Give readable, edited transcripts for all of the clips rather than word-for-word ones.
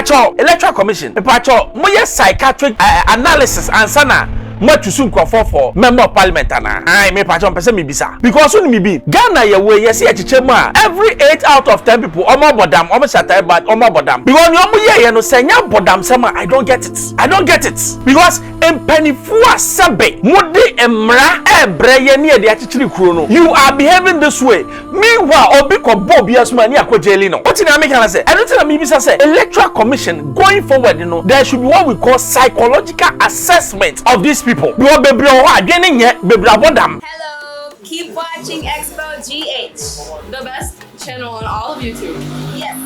pacho electoral commission pacho moye psychiatric analysis ansana much soon for member of parliament ana I me pacho pese me bisa because when me be Ghana ye we yes e chichema every 8 out of 10 people omo bodam omo shatai bad omo bodam because ni omo ye no senya bodam sema I don't get it because empenifu asebe mudi emra ebre ye ni e de achichiri kuro no you are behaving this way meanwhile obi ko bob yasma ni akojeli no what na make can say I don't think me bisa say electoral commission going forward you know there should be what we call psychological assessment of these people. Hello, keep watching Expo GH, the best channel on all of YouTube. Yes.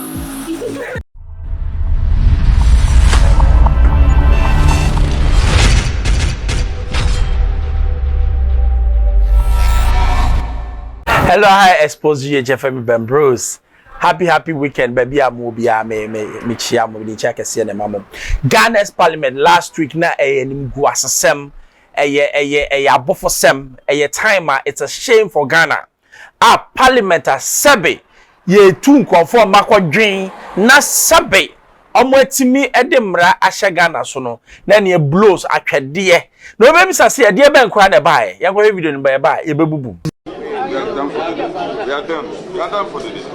Hello, hi, Expo GH FM Ben Bros. Happy weekend, baby. Amobia me chia mo ni chia kese na mamo. Ghana's parliament last week na enim gu asesem abofosem time it's a shame for Ghana. Our parliament sebe ye tu nkonfo makodwen na sebe omwetimi edemra ahye Ghana so no na ne blows atwede. No be mi sase ade be nkwa na bae. Yankwa video ni bae ye bebubu. We are done for the day.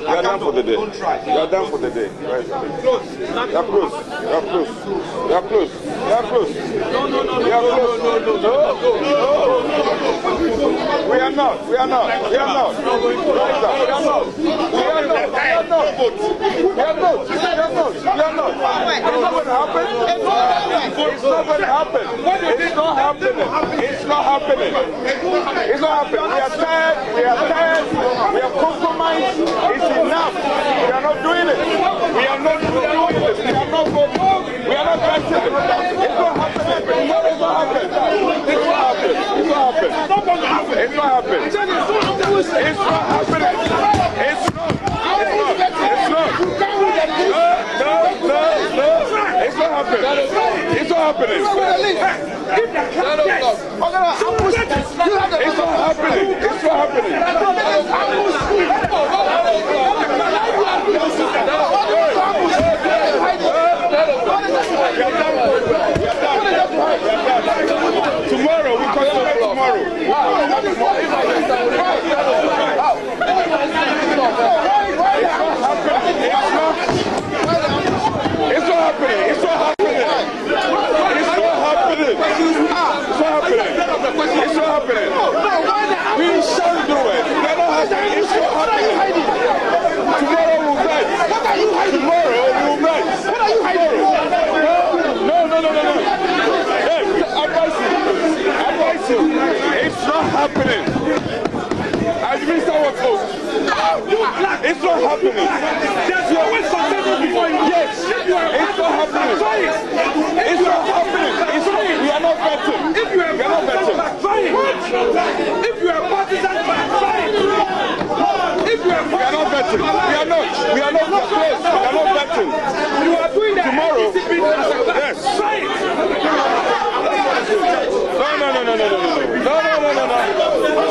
We are done for the day. We are done for the day. You are close. You are close. We are not. It's not happening. We are tired. We are compromised. It's enough. We are not doing it. We are not voting. We are not pressing it. It's not happening. Tomorrow, we come tomorrow. It's not happening. We shall do it. It's not happening. Tomorrow we'll rise. What are you hiding? Tomorrow we'll rise. What are you hiding? No. Hey, advise you. It's not happening. As Mr. Wako, it's not happening. Yes, it's not happening. We are not betting. If you are partisan, fine. If you are we are not betting. We are not betting. You are doing that tomorrow. Yes. No.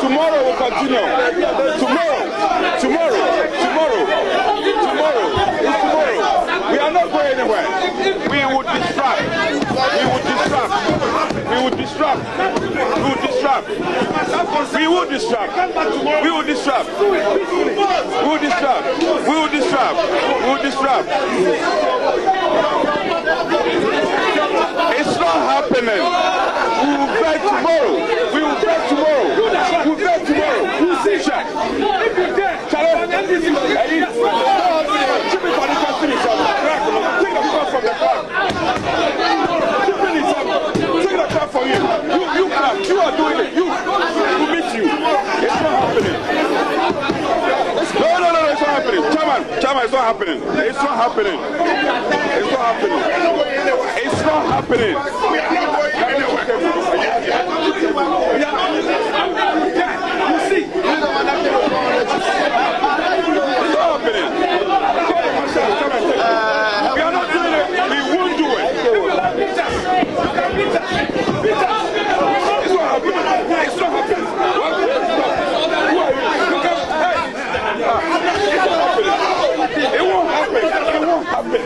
Tomorrow will continue. Tomorrow. We are not going anywhere. We would distract. It's not happening. We will beg tomorrow. We'll see Jack. If you dare, take the car from the car. Take the car from you. You are doing it. You meet you. It's not happening. No, it's not happening. Chairman, it's not happening. It's not happening. You see? We are not doing it. We won't do it. It's not happening. It won't happen.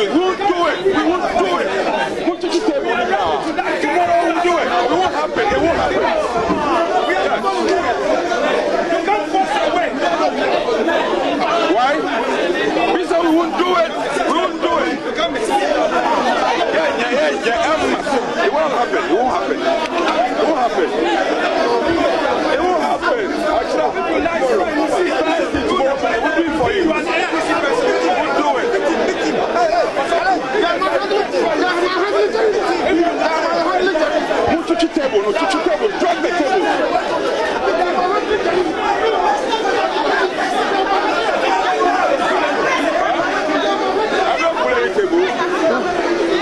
do it. We won't do it. We won't do it. Put to the table now. Tomorrow we'll do it. It won't happen. It won't happen. You can't force your way. Why? We said we won't do it. We won't do it. Yeah. It won't happen. It won't happen. It won't happen. It won't happen. Actually, we'll do it for you. We'll do it. Move to the table. No, to the table. Drag the table. I'm not pulling the table.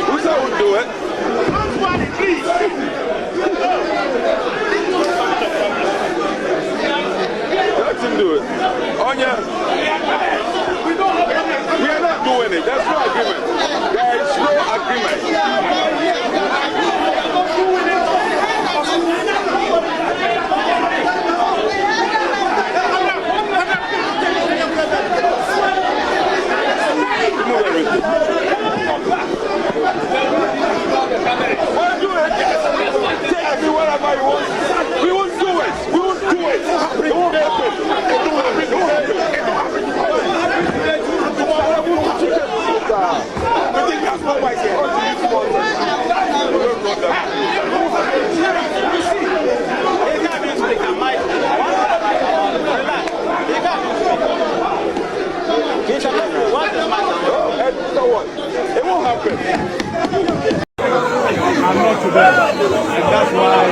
Who said we'll do it? Let him do it. Onya. We are not doing it. There's no agreement. There is no agreement. Move everything. We'll do it. Take every whatever you want. We won't do it. We won't do it. It won't happen. It won't happen. It won't happen. I think that's what I said. It won't happen. I'm not to them, and that's why.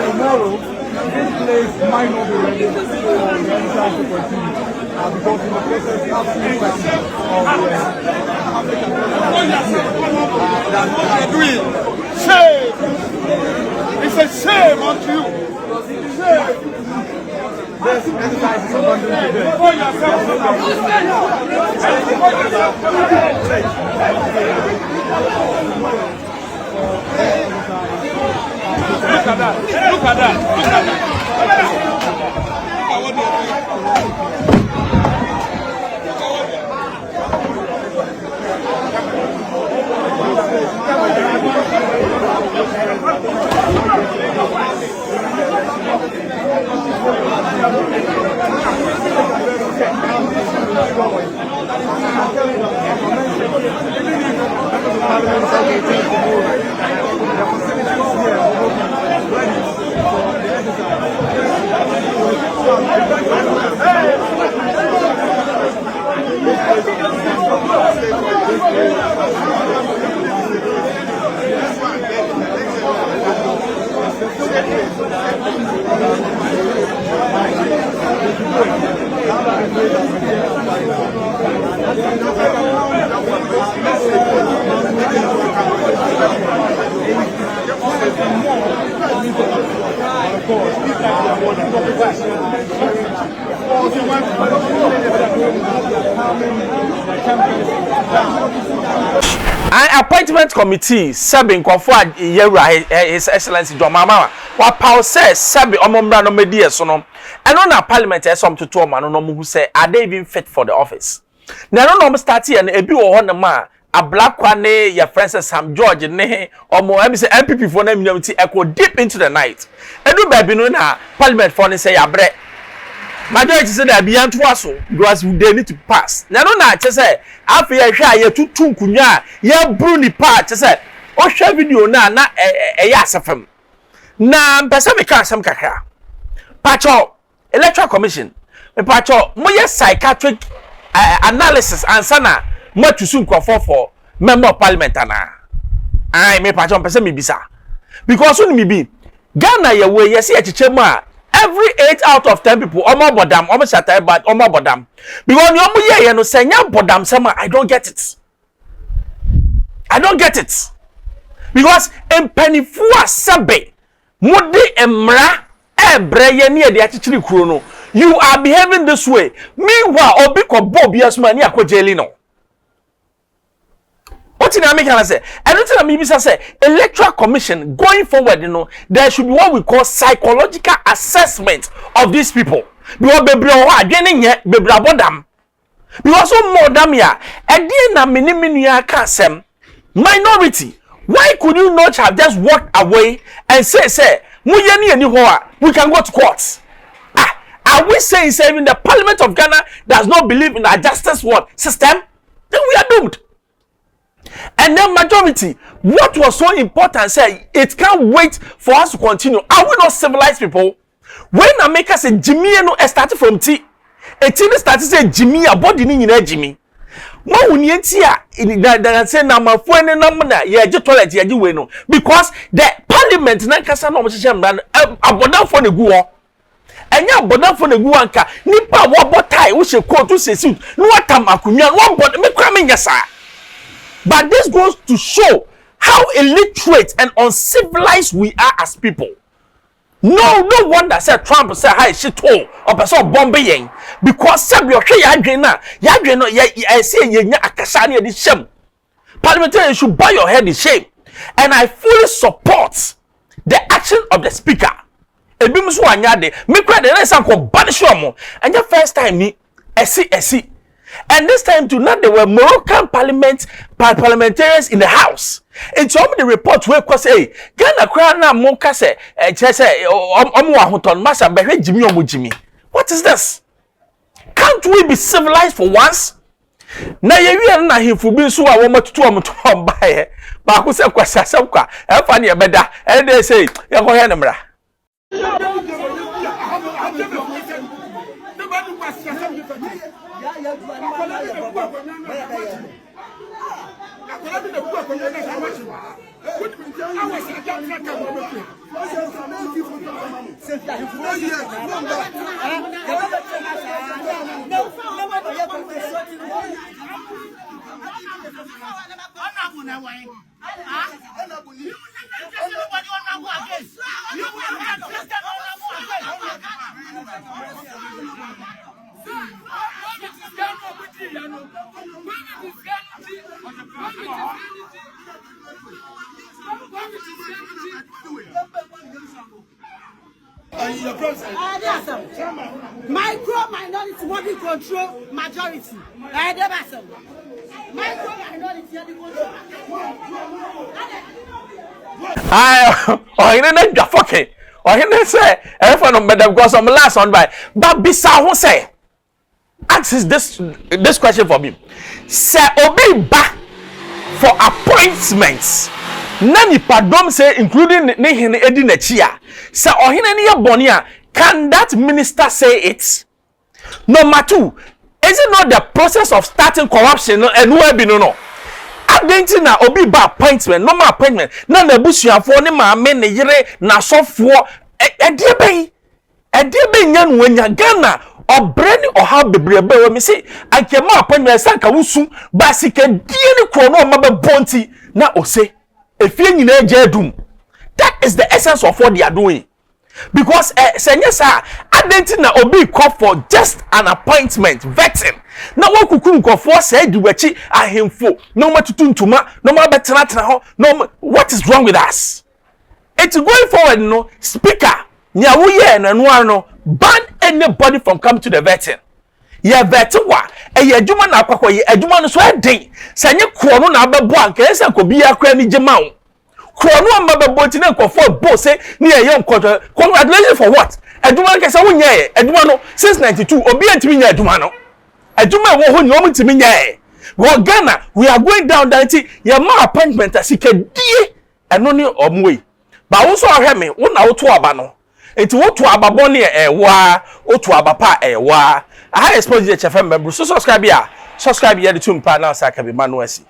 Tomorrow, this place might not be ready for the time to continue. Because in the process, we have to what you're doing. Shame! It's a shame unto you. Shame! This exercise is not doing today. Look at that. Look at that. Look at that. Look at that. An appointment committee seven kwafo His Excellency John Mahama wa power says seven omombra no medie so no eno na parliament some to ma no who say are they even fit for the office na no start here na ebi wo ho na ma ablakwa ne your friends Sam George ne omo em say MPP for na mnyamti echo deep into the night edu baby no na parliament for ne say yabre majority say that beyond twaso because they need to pass na no na che say afi ya hwa ya tutu nkunya ya bruni pa che say o hwa video na ya asefam na mpesa me ka asem kakra pacho electoral commission me pacho moye psychiatric analysis ansana matusu nkwafo for member of parliament ana ai me pacho mpesa me bisa because when me be Ghana ye we yes e chichemu a every 8 out of 10 people omo bodam omo shatai but omo bodam because you omo ye no senya bodam sama I don't get it because empanifu asebe mudi emra ebre ye ne de achichiri kuro no you are behaving this way meanwhile obi ko bob yasma ni akojeli no what in America say I don't tell me say electoral commission going forward there should be what we call psychological assessment of these people because bebre o adwene nye bebre abodam because so more dam ya e dey na mini ya ka asem minority why could you not have just walked away and say muye ni ani ho a we can go to court are we saying even the parliament of Ghana does not believe in a justice system then we are doomed. And then majority, what was so important, say it can't wait for us to continue. Are we not civilized people? When America say Jimmy no started from T, a team started say Jimmy a body ni Jimmy. Mo unienti a say na mafo ne na na ye je toilet ye je we no because the parliament na kasa no mo hye mra abodan for ne gu ho. Enya abodan for ne gu anka nipa wo botai wo hye coat wo hye suit no watam akunwa no bod me kra me nyasa. But this goes to show how illiterate and uncivilized we are as people. No wonder said Trump said hi shit hole or person bombing because some your yadrena I say ye akasani the shame. Parliamentarians should bow your head in shame. And I fully support the action of the speaker. Ebimsu anyade me cry the next ko banish omo and the first time ni esi. And this time too, not there were Moroccan parliamentarians in the house. And some of the reports were say, Ghana Krana Monka say, Jimmy. What is this? Can't we be civilized for once? Na ye wi na hefu bi so a wo matutu omoto bae. Ba ko se kwasa samkwa. E fa ne beda. E dey say, ye ko he ne mra. Micro minority what we control majority. Micro minority control. You know that fucking. You say everyone on better because I'm last on by. But bisa who say? Ask this question for me. Say obey back for appointments. Nani pardon say including ne edi na chia. Say ohine ne bonia. Can that minister say it? Number two, is it not the process of starting corruption and where be no? Adentin na obi ba appointment, no more appointment. Na na busuafo ne maame ne yere na sofo e de ben nyan wanya Ghana obrani oha bebrebe we me say ankema appointment sanka wusu basika die ne kro no ma be bonti na ose efie nyina agya adum. That is the essence of what they are doing. Because senyesa adenti na obi call for just an appointment vetting. Na wo kukum nkofo say di wachi ahemfo no matutu ntuma no ma betena tena ho no. What is wrong with us? It's going forward no speaker nya wo ye na no ban anybody from coming to the vetting. Ye vetting wa e adwuma na akwakọ ye adwuma no so eden senye kro no na abebo anka ese kobi akra ni gema wo krono amababoti na nkofo bo say ni ye nkotwa. Congratulations for what? Adwuma nke se wonye ye adwuma no since 92 obi antimi nya adwuma no adwuma wo ho ni o mutimi nya ye. Go Ghana we are going down that ye ma appointment asika die eno ni omwe ba wo so ahwe me wo na wo to aba no enti wo to aba bone ewa wo to aba pa ewa aha expose chefe member so subscribe here the two pa na saka be manuasi.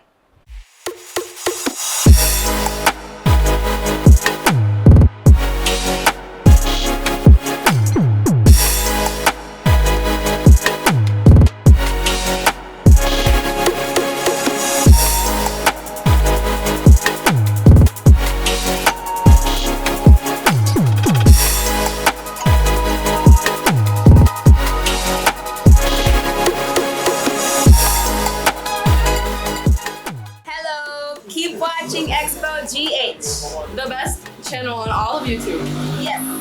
Keep watching Expo GH, the best channel on all of YouTube. Yes.